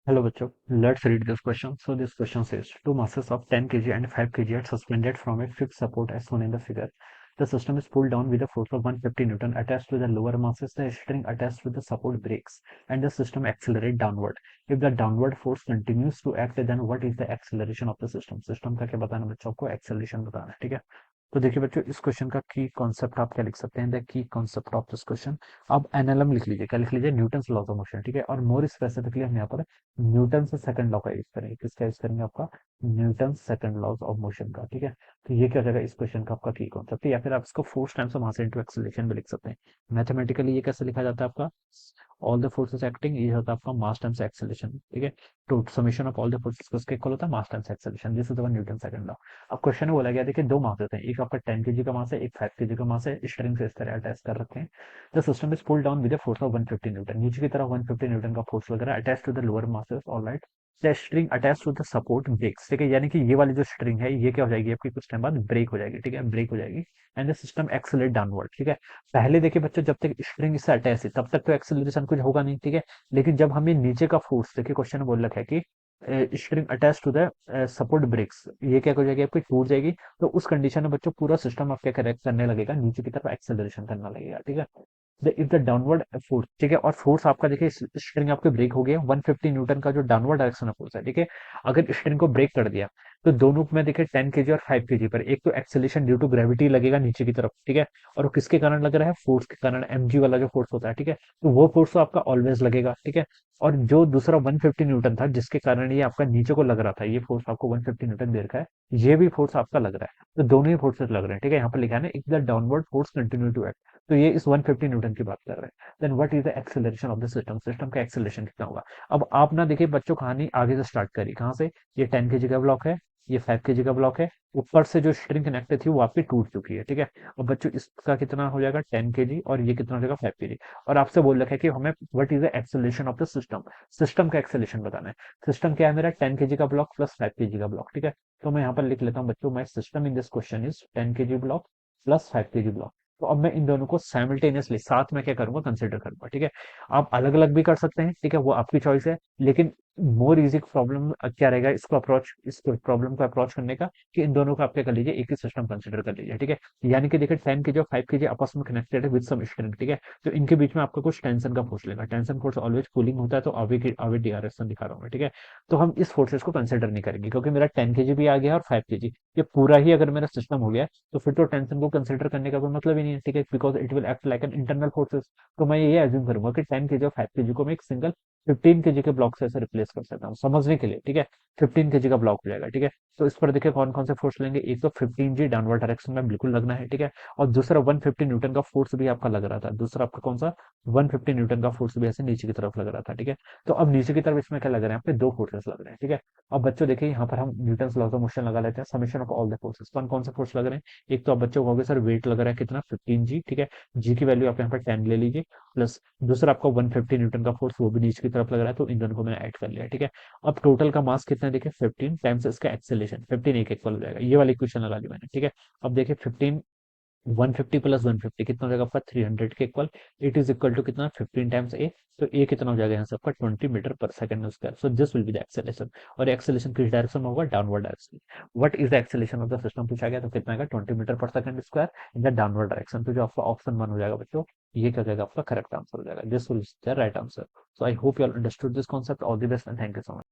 Hello, bachcho. Let's read this question. So this question says, two masses of 10 kg and 5 kg are suspended from a fixed support as shown in the figure. The system is pulled down with a force of 150 Newton attached to the lower masses. The string attached with the support breaks and the system accelerates downward. If the downward force continues to act, then what is the acceleration of the system? System का क्या बताना बच्चों को? Acceleration बताना है, ठीक है। तो देखिए बच्चों, इस क्वेश्चन का की कॉन्सेप्ट आप क्या लिख सकते हैं? The key concept of this question, आप एनएलएम लिख लीजिए। क्या लिख लीजिए? न्यूटन्स लॉज ऑफ मोशन, ठीक है। और मोर स्पेसिफिकली हम यहाँ पर न्यूटन से सेकंड लॉ का यूज करेंगे। किसका यूज करेंगे? आपका Newton second laws of motion का, ठीक है। तो ये क्या हो जाएगा इस क्वेश्चन का? आपका की कॉन्सेप्ट है, या फिर आप इसको force times of mass into acceleration भी लिख सकते हैं। मैथमेटिकली ये कैसे लिखा जाता है आपका? ऑल द फोर्सेस एक्टिंग, ये होता है आपका मास टाइम्स एक्सेलरेशन, ठीक है। तो summation of all the forces किसके इक्वल होता है? मास times acceleration. This is the Newton second law. अब क्वेश्चन में बोला गया, देखिए दो मास होते हैं, एक आपका 10 केजी का मास है, एक 5 केजी का मास है, स्ट्रिंग से इस तरह अटैच कर रखे हैं। The system is pulled down with a force of 150 Newton, नीचे की तरफ 150 न्यूटन का फोर्स लग रहा है, attach to the lower masses, alright. The string attach to the support breaks, ठीक है। यानी कि ये वाली जो स्ट्रिंग है ये क्या हो जाएगी आपकी? कुछ टाइम बाद ब्रेक हो जाएगी, ठीक है, ब्रेक हो जाएगी। And the system accelerate downward, ठीक है। पहले देखिए बच्चों, जब तक स्ट्रिंग इससे अटैच है तब तक तो एक्सेलरेशन कुछ होगा नहीं, ठीक है। लेकिन जब हमें नीचे का फोर्स, देखिए क्वेश्चन में बोल रखा है कि string attach to the support breaks, ये क्या हो जाएगी आपकी? टूट जाएगी। तो उस कंडीशन में बच्चों पूरा सिस्टम आप क्या करेक्ट करने लगेगा? नीचे की तरफ एक्सेलरेशन करने लगेगा, ठीक है। इफ द डाउनवर्ड फोर्स, ठीक है। और फोर्स आपका देखिए, स्ट्रिंग आपके ब्रेक हो गया, 150 न्यूटन का जो डाउनवर्ड डायरेक्शन ऑफ फोर्स है, ठीक है। अगर स्ट्रिंग को ब्रेक कर दिया तो दोनों में देखिए 10 केजी और 5 केजी पर एक तो एक्सेलेरेशन ड्यू टू ग्रेविटी लगेगा नीचे की तरफ, ठीक है। और वो किसके कारण लग रहा है? फोर्स के कारण, एमजी वाला जो फोर्स होता है, ठीक है। तो वो फोर्स तो आपका ऑलवेज लगेगा, ठीक है। और जो दूसरा 150 न्यूटन था जिसके कारण ये आपका नीचे को लग रहा था, ये फोर्स आपको 150 न्यूटन दे रखा है, ये भी फोर्स आपका लग रहा है। तो दोनों ही फोर्सेस लग रहे हैं, ठीक है। यहाँ पर लिखा है ना, if the downward force continue to act, तो ये इस 150 न्यूटन की बात कर रहे हैं। Then what is the acceleration of the system? System का एक्सेलरेशन कितना होगा? अब आप ना देखिए बच्चों, कहानी आगे से स्टार्ट करी, कहाँ से? ये 10 केजी का ब्लॉक है, ये 5 केजी का ब्लॉक है, ऊपर से जो स्ट्रिंग कनेक्टेड थी वो आपकी टूट चुकी है, ठीक है। और बच्चों इसका कितना हो जाएगा? 10 केजी, और ये कितना हो जाएगा? 5 केजी। और आपसे बोल रखा है कि हमें what is the acceleration of the system? System का एक्सेलरेशन बताना है। सिस्टम क्या है मेरा? 10 केजी का ब्लॉक प्लस 5 केजी का ब्लॉक, ठीक है। तो मैं यहाँ पर लिख लेता हूँ बच्चों, my system in this question is 10 KG block plus 5 KG block. तो अब मैं इन दोनों को साइमल्टेनियसली साथ में क्या करूंगा? कंसिडर करूंगा, ठीक है। आप अलग अलग भी कर सकते हैं, ठीक है, वो आपकी चॉइस है। लेकिन मोर इजी प्रॉब्लम क्या रहेगा इसको अप्रोच, इस प्रॉब्लम को अप्रोच करने का, कि इन दोनों को आप क्या कर लीजिए? एक ही सिस्टम कंसिडर कर लीजिए, ठीक है। यानी कि देखिए 10 केजी और 5 केजी आपस में कनेक्टेड है विद सम स्ट्रिंग, ठीक है। तो इनके बीच में आपका कुछ टेंशन का फोर्स लेगा। टेंशन फोर्स ऑलवेज कूलिंग होता है, तो अभी डायरेक्शन दिखा रहा हूँ मैं, ठीक है। तो हम इस फोर्सेस को कंसिडर नहीं करेंगे, क्योंकि मेरा 10 केजी भी आ गया और 5 केजी, ये पूरा ही अगर मेरा सिस्टम हो गया तो फिर तो टेंशन को कंसिडर करने का कोई मतलब ही नहीं है, ठीक है, because it will act like an internal forces. तो मैं ये एज्यूम करूंगा कि 10 केजी और 5 केजी को मैं एक सिंगल 15 केजी के ब्लॉक से ऐसे रिप्लेस कर सकता हूँ, समझने के लिए, ठीक है। 15 केजी का ब्लॉक हो जाएगा, ठीक है। तो इस पर देखिए कौन कौन से फोर्स लेंगे। एक तो 15 जी डाउनवर्ड डायरेक्शन में बिल्कुल लगना है, ठीक है। और दूसरा 150 न्यूटन का फोर्स भी आपका लग रहा था। दूसरा आपका कौन सा? 150 न्यूटन का फोर्स भी ऐसे नीचे की तरफ लग रहा था, ठीक है। तो अब नीचे की तरफ इसमें क्या लग रहे हैं? आपके दो फोर्सेस लग रहे हैं, ठीक है। अब बच्चों देखिए यहाँ पर हम न्यूटन लॉज ऑफ मोशन लगा लेते हैं, summation of all the forces. कौन कौन से फोर्स लग रहे हैं? एक तो अब बच्चों को हो गया सर वेट लग रहा है कितना? 15 जी, ठीक है। जी की वैल्यू आप यहाँ पर 10 ले लीजिए, प्लस दूसरा आपका 150 न्यूटन का फोर्स, वो भी नीचे की तरफ लग रहा है, तो इन दोनों को मैंने ऐड कर लिया, ठीक है। अब टोटल का मास कितना है? देखिए 15 टाइम्स इसका एक्सेलरेशन, 15 एक इक्वल हो जाएगा। ये वाली इक्वेशन लगा ली मैंने, ठीक है। अब देखिए 15 150 प्लस 150 कितना हो जाएगा आपका? 300 के equal. It is equal to कितना? 15 टाइम्स ए। तो ए कितना हो जाएगा यहाँ से आपका? 20 मीटर पर second square. So this will be the acceleration. और एक्सेलरेशन किस डायरेक्शन में होगा? Downward direction. What is the acceleration of the system पूछा गया, तो कितना आएगा? 20 मीटर पर second square in the downward direction. तो जो आपका ऑप्शन 1 हो जाएगा बच्चों, ये क्या हो जाएगा? आपका करेक्ट आंसर हो जाएगा। This will the right answer. So I hope you all understood this concept. All the best and thank you so much.